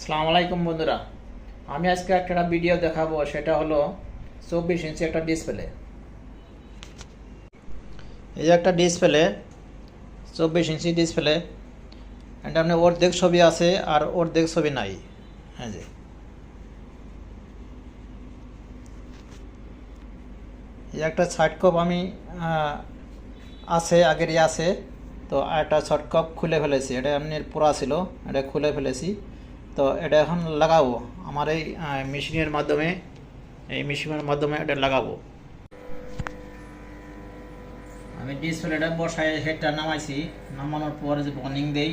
আসসালামু আলাইকুম বন্ধুরা, আমি আজকে একটা ভিডিও দেখাবো। সেটা হলো 24 ইঞ্চি একটা ডিসপ্লে। এই যে একটা ডিসপ্লে, 24 ইঞ্চি ডিসপ্লে। এটা আপনি অর্ধেক ছবি আছে আর অর্ধেক ছবি নাই। হ্যাঁ যে এই একটা সাইড কপ আমি আছে, আগেরই আছে। তো একটা শর্ট কপ খুলে ফেলেছি, এটা এমনি পুরা ছিল, এটা খুলে ফেলেছি। তো এটা এখন লাগাবো আমার এই মেশিনের মাধ্যমে এটা লাগাবো। আমি ডিসপ্লেটা বসায় হেডটা নামাইছি, নামানোর পরে যে অনিং দেই,